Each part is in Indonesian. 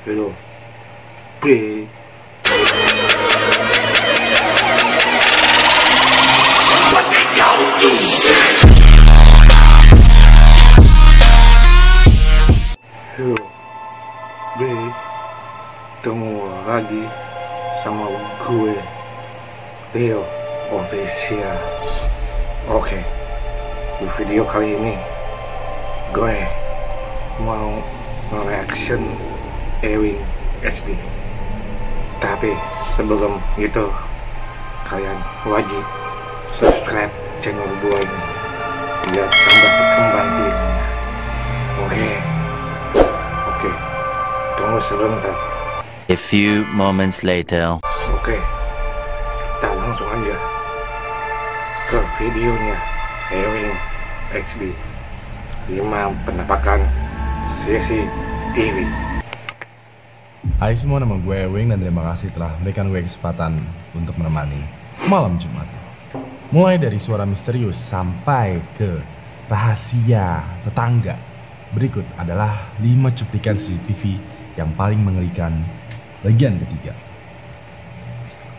Hello, B. But they don't do shit. Hello, B. Ketemu lagi sama gue, Leo Official. Oke, di video kali ini gue mau nge-reaction Ewing HD. Tapi sebelum itu kalian wajib subscribe channel gue ini biar tambah berkembang videonya. Oke, tunggu sebentar. A few moments later. Oke, kita langsung aja ke videonya Ewing HD 5 penampakan CCTV. Hai semua, nama gue Ewing dan terima kasih telah memberikan gue kesempatan untuk menemani malam Jumat. Mulai dari suara misterius sampai ke rahasia tetangga. Berikut adalah 5 cuplikan CCTV yang paling mengerikan bagian ketiga.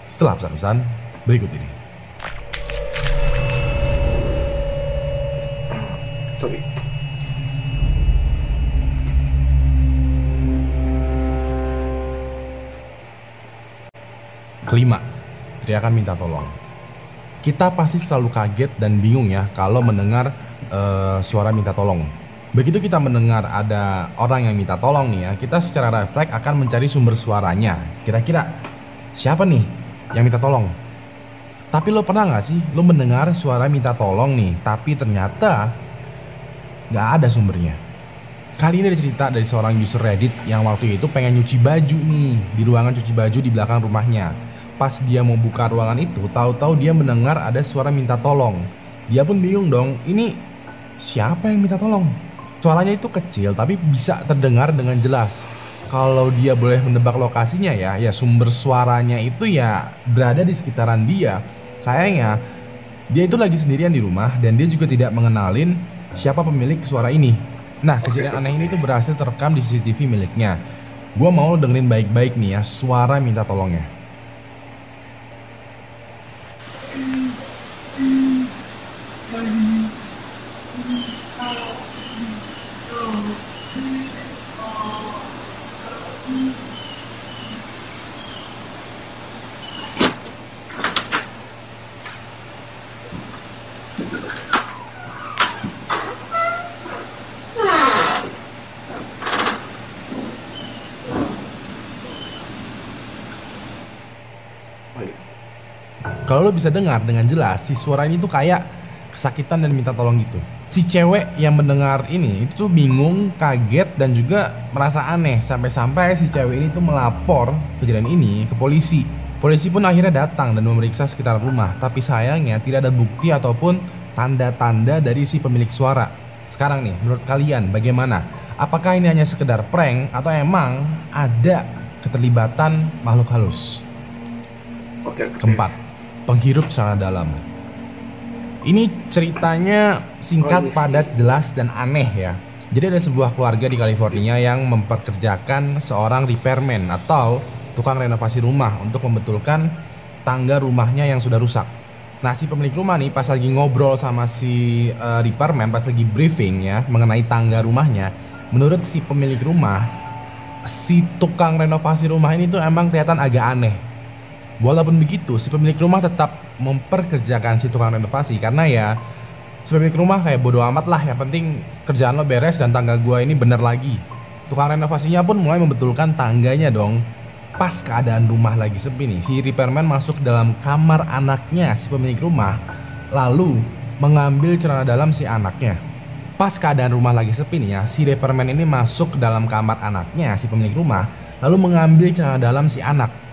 Setelah pesan-pesan berikut ini. Sorry. Kelima, teriakan minta tolong. Kita pasti selalu kaget dan bingung ya kalau mendengar suara minta tolong. Begitu kita mendengar ada orang yang minta tolong nih ya, kita secara refleks akan mencari sumber suaranya. Kira-kira siapa nih yang minta tolong? Tapi lo pernah gak sih lo mendengar suara minta tolong nih, tapi ternyata gak ada sumbernya? Kali ini ada cerita dari seorang user Reddit yang waktu itu pengen nyuci baju nih di ruangan cuci baju di belakang rumahnya. Pas dia mau buka ruangan itu, tahu-tahu dia mendengar ada suara minta tolong. Dia pun bingung dong, ini siapa yang minta tolong? Suaranya itu kecil tapi bisa terdengar dengan jelas. Kalau dia boleh menebak lokasinya ya sumber suaranya itu ya berada di sekitaran dia. Sayangnya dia itu lagi sendirian di rumah dan dia juga tidak mengenalin siapa pemilik suara ini. Nah, kejadian aneh ini tuh berhasil terekam di CCTV miliknya. Gua mau lo dengerin baik-baik nih ya suara minta tolongnya. Kalau lo bisa dengar dengan jelas, si suara ini tuh kayak kesakitan dan minta tolong gitu. Si cewek yang mendengar ini itu tuh bingung, kaget, dan juga merasa aneh. Sampai-sampai si cewek ini tuh melapor kejadian ini ke polisi. Polisi pun akhirnya datang dan memeriksa sekitar rumah. Tapi sayangnya tidak ada bukti ataupun tanda-tanda dari si pemilik suara. Sekarang nih, menurut kalian bagaimana? Apakah ini hanya sekedar prank atau emang ada keterlibatan makhluk halus? Oke. Keempat, penghirup celana dalam. Ini ceritanya singkat, padat, jelas, dan aneh ya. Jadi ada sebuah keluarga di California yang mempekerjakan seorang repairman atau tukang renovasi rumah untuk membetulkan tangga rumahnya yang sudah rusak. Nah, si pemilik rumah nih pas lagi ngobrol sama si repairman, pas lagi briefing ya mengenai tangga rumahnya, menurut si pemilik rumah, si tukang renovasi rumah ini tuh emang kelihatan agak aneh. Walaupun begitu, si pemilik rumah tetap memperkerjakan si tukang renovasi karena ya si pemilik rumah kayak bodo amat lah, yang penting kerjaan lo beres dan tangga gua ini bener lagi. Tukang renovasinya pun mulai membetulkan tangganya dong. Pas keadaan rumah lagi sepi nih, si repairman masuk dalam kamar anaknya si pemilik rumah, lalu mengambil celana dalam si anaknya. Pas keadaan rumah lagi sepi nih ya, si repairman ini masuk ke dalam kamar anaknya si pemilik rumah, lalu mengambil celana dalam si anak.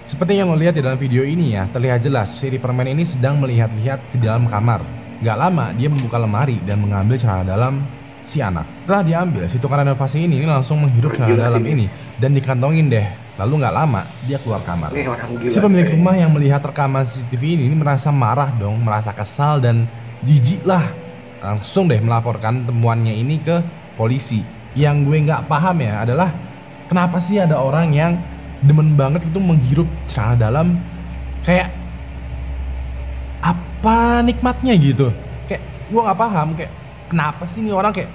Seperti yang lo lihat di dalam video ini ya, terlihat jelas si repairman ini sedang melihat-lihat ke dalam kamar. Gak lama dia membuka lemari dan mengambil celana dalam si anak. Setelah diambil, si tukang renovasi ini langsung menghirup celana dalam ini dan dikantongin deh. Lalu gak lama dia keluar kamar. Si pemilik rumah yang melihat rekaman CCTV ini merasa marah dong, merasa kesal dan jijik lah. Langsung deh melaporkan temuannya ini ke polisi. Yang gue gak paham ya adalah Kenapa sih ada orang yang demen banget itu menghirup celana dalam? Kayak apa nikmatnya gitu? Kayak gue nggak paham, kayak kenapa sih nih orang kayak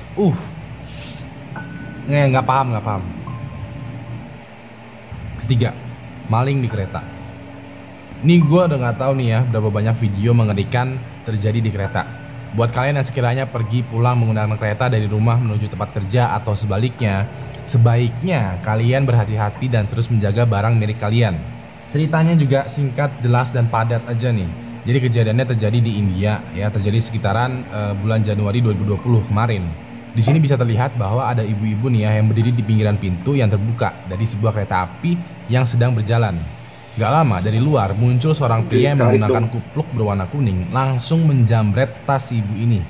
nggak paham. Ketiga, maling di kereta. Ini gue udah nggak tahu nih ya berapa banyak video mengerikan terjadi di kereta. Buat kalian yang sekiranya pergi pulang menggunakan kereta dari rumah menuju tempat kerja atau sebaliknya, sebaiknya kalian berhati-hati dan terus menjaga barang milik kalian. Ceritanya juga singkat, jelas, dan padat aja nih. Jadi kejadiannya terjadi di India ya, terjadi sekitaran bulan Januari 2020 kemarin. Di sini bisa terlihat bahwa ada ibu-ibu nih ya yang berdiri di pinggiran pintu yang terbuka dari sebuah kereta api yang sedang berjalan. Gak lama dari luar muncul seorang pria yang menggunakan kupluk berwarna kuning langsung menjamret tas ibu ini.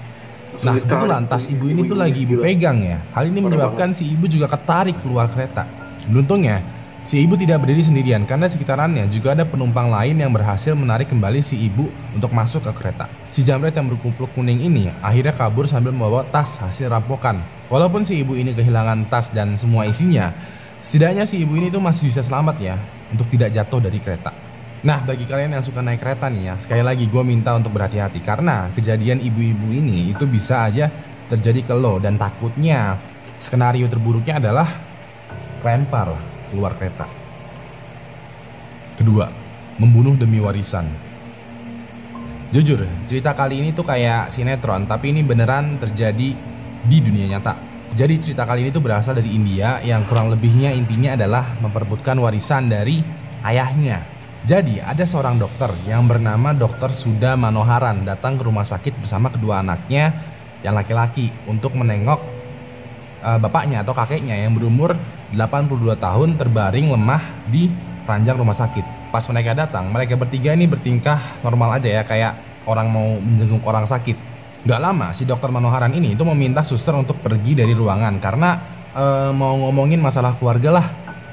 Nah kebetulan tas ibu ini tuh lagi ibu pegang ya. Hal ini menyebabkan si ibu juga ketarik keluar kereta. Beruntungnya si ibu tidak berdiri sendirian karena sekitarannya juga ada penumpang lain yang berhasil menarik kembali si ibu untuk masuk ke kereta. Si jambret yang berkupluk kuning ini akhirnya kabur sambil membawa tas hasil rampokan. Walaupun si ibu ini kehilangan tas dan semua isinya, setidaknya si ibu ini tuh masih bisa selamat ya untuk tidak jatuh dari kereta. Nah bagi kalian yang suka naik kereta nih ya, sekali lagi gue minta untuk berhati-hati karena kejadian ibu-ibu ini itu bisa aja terjadi ke lo, dan takutnya skenario terburuknya adalah kelempar keluar kereta. Kedua, membunuh demi warisan. Jujur, cerita kali ini tuh kayak sinetron, tapi ini beneran terjadi di dunia nyata. Jadi cerita kali ini tuh berasal dari India yang kurang lebihnya intinya adalah memperebutkan warisan dari ayahnya. Jadi ada seorang dokter yang bernama Dr. Sudha Manoharan datang ke rumah sakit bersama kedua anaknya yang laki-laki untuk menengok bapaknya atau kakeknya yang berumur 82 tahun terbaring lemah di ranjang rumah sakit. Pas mereka datang, mereka bertiga ini bertingkah normal aja ya, kayak orang mau menjenguk orang sakit. Gak lama si dokter Manoharan ini itu meminta suster untuk pergi dari ruangan karena mau ngomongin masalah keluarga lah.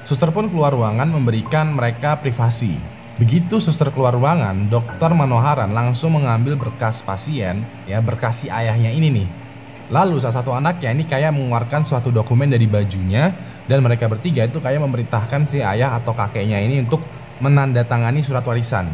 Suster pun keluar ruangan memberikan mereka privasi. Begitu suster keluar ruangan, dokter Manoharan langsung mengambil berkas pasien, ya berkas si ayahnya ini nih. Lalu salah satu anaknya ini kayak mengeluarkan suatu dokumen dari bajunya, dan mereka bertiga itu kayak memerintahkan si ayah atau kakeknya ini untuk menandatangani surat warisan.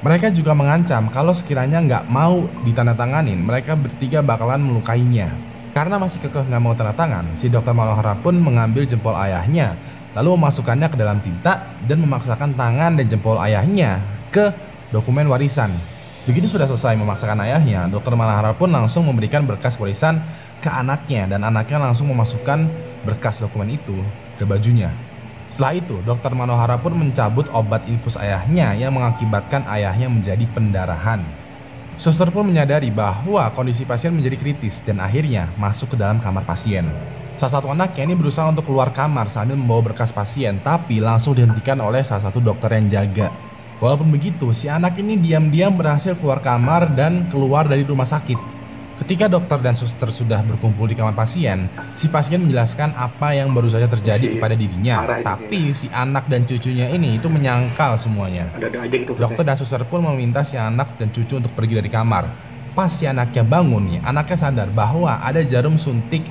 Mereka juga mengancam kalau sekiranya nggak mau ditandatanganin, mereka bertiga bakalan melukainya. Karena masih kekeh nggak mau tanda tangan, si dokter Manoharan pun mengambil jempol ayahnya, lalu memasukkannya ke dalam tinta dan memaksakan tangan dan jempol ayahnya ke dokumen warisan. Begitu sudah selesai memaksakan ayahnya, dokter Manoharan pun langsung memberikan berkas warisan ke anaknya, dan anaknya langsung memasukkan berkas dokumen itu ke bajunya. Setelah itu, dokter Manoharan pun mencabut obat infus ayahnya yang mengakibatkan ayahnya menjadi pendarahan. Suster pun menyadari bahwa kondisi pasien menjadi kritis dan akhirnya masuk ke dalam kamar pasien. Salah satu anaknya ini berusaha untuk keluar kamar sambil membawa berkas pasien, tapi langsung dihentikan oleh salah satu dokter yang jaga. Walaupun begitu, si anak ini diam-diam berhasil keluar kamar dan keluar dari rumah sakit. Ketika dokter dan suster sudah berkumpul di kamar pasien, si pasien menjelaskan apa yang baru saja terjadi kepada dirinya. Tapi si anak dan cucunya ini itu menyangkal semuanya. Ada aja gitu. Dokter dan suster pun meminta si anak dan cucu untuk pergi dari kamar. Pas si anaknya bangun nih, anaknya sadar bahwa ada jarum suntik,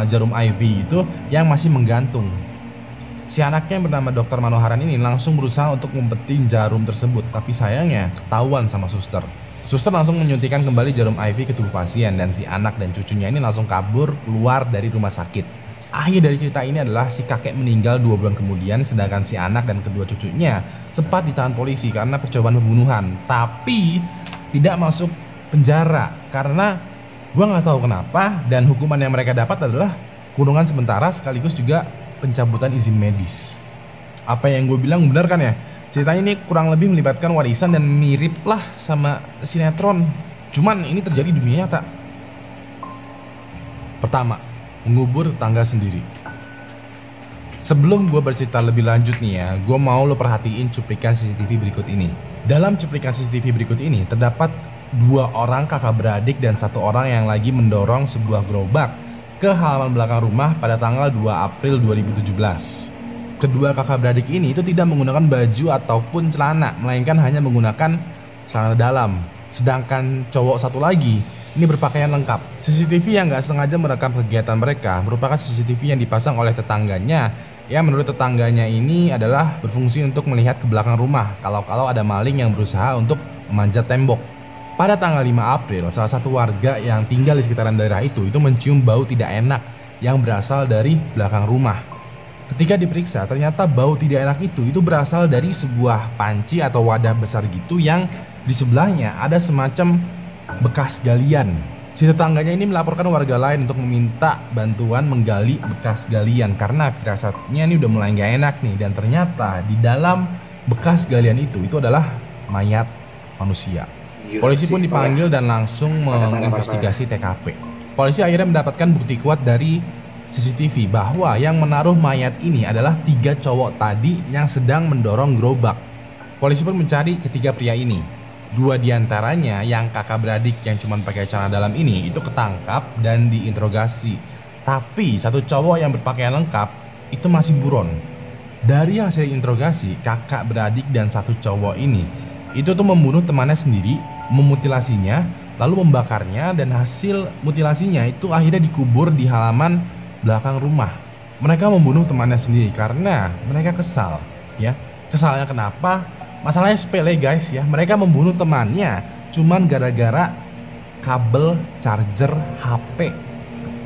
jarum IV itu yang masih menggantung. Si anaknya yang bernama Dr. Manoharan ini langsung berusaha untuk ngumpetin jarum tersebut, tapi sayangnya ketahuan sama suster. Suster langsung menyuntikkan kembali jarum IV ke tubuh pasien, dan si anak dan cucunya ini langsung kabur keluar dari rumah sakit. Akhir dari cerita ini adalah si kakek meninggal 2 bulan kemudian, sedangkan si anak dan kedua cucunya sempat ditahan polisi karena percobaan pembunuhan, tapi tidak masuk penjara karena gua nggak tahu kenapa, dan hukuman yang mereka dapat adalah kurungan sementara sekaligus juga pencabutan izin medis. Apa yang gue bilang benar kan ya? Ceritanya ini kurang lebih melibatkan warisan dan mirip lah sama sinetron. Cuman ini terjadi di dunia nyata. Pertama, mengubur tetangga sendiri. Sebelum gue bercerita lebih lanjut nih ya, gue mau lo perhatiin cuplikan CCTV berikut ini. Dalam cuplikan CCTV berikut ini terdapat 2 orang kakak beradik dan 1 orang yang lagi mendorong sebuah gerobak ke halaman belakang rumah pada tanggal 2 April 2017. Kedua kakak beradik ini itu tidak menggunakan baju ataupun celana, melainkan hanya menggunakan celana dalam. Sedangkan cowok satu lagi ini berpakaian lengkap. CCTV yang nggak sengaja merekam kegiatan mereka merupakan CCTV yang dipasang oleh tetangganya Ya, menurut tetangganya ini adalah berfungsi untuk melihat ke belakang rumah kalau ada maling yang berusaha untuk memanjat tembok. Pada tanggal 5 April, salah satu warga yang tinggal di sekitaran daerah itu mencium bau tidak enak yang berasal dari belakang rumah. Ketika diperiksa, ternyata bau tidak enak itu berasal dari sebuah panci atau wadah besar gitu yang di sebelahnya ada semacam bekas galian. Si tetangganya ini melaporkan warga lain untuk meminta bantuan menggali bekas galian karena firasatnya ini udah mulai gak enak nih. Dan ternyata di dalam bekas galian itu adalah mayat manusia. Polisi pun dipanggil dan langsung menginvestigasi TKP. Polisi akhirnya mendapatkan bukti kuat dari CCTV bahwa yang menaruh mayat ini adalah 3 cowok tadi yang sedang mendorong gerobak. Polisi pun mencari ketiga pria ini. 2 diantaranya yang kakak beradik yang cuma pakai celana dalam ini itu ketangkap dan diinterogasi. Tapi satu cowok yang berpakaian lengkap itu masih buron. Dari hasil interogasi, kakak beradik dan satu cowok ini itu tuh membunuh temannya sendiri, memutilasinya, lalu membakarnya, dan hasil mutilasinya itu akhirnya dikubur di halaman belakang rumah. Mereka membunuh temannya sendiri karena mereka kesal, ya. Kesalnya kenapa? Masalahnya sepele guys ya, mereka membunuh temannya cuman gara-gara kabel charger HP.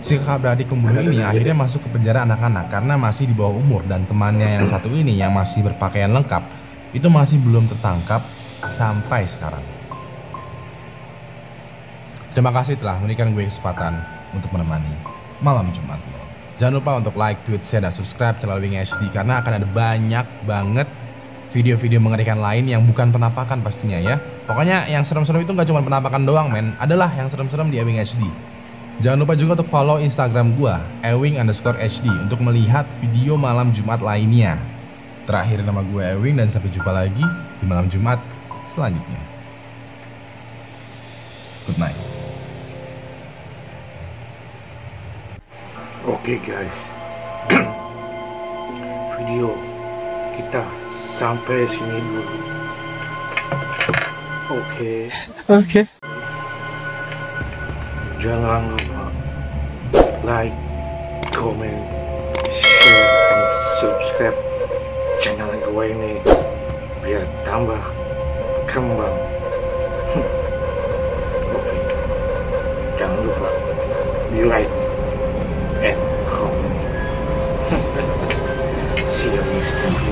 Si kakak beradik pembunuh ini akhirnya masuk ke penjara anak-anak karena masih di bawah umur, dan temannya yang satu ini yang masih berpakaian lengkap itu masih belum tertangkap sampai sekarang. Terima kasih telah memberikan gue kesempatan untuk menemani malam Jumat lo. Jangan lupa untuk like, tweet, share, dan subscribe channel Ewing HD karena akan ada banyak banget video-video mengerikan lain yang bukan penampakan pastinya ya. Pokoknya yang serem-serem itu gak cuma penampakan doang men, adalah yang serem-serem di Ewing HD. Jangan lupa juga untuk follow Instagram gua ewing_hd untuk melihat video malam Jumat lainnya. Terakhir, nama gue Ewing dan sampai jumpa lagi di malam Jumat selanjutnya. Good night. Oke guys, video kita sampai sini dulu. Oke. Jangan lupa like, comment, share, dan subscribe channel gue ini biar tambah kembang. Oke. Jangan lupa di like and comment. See you next time.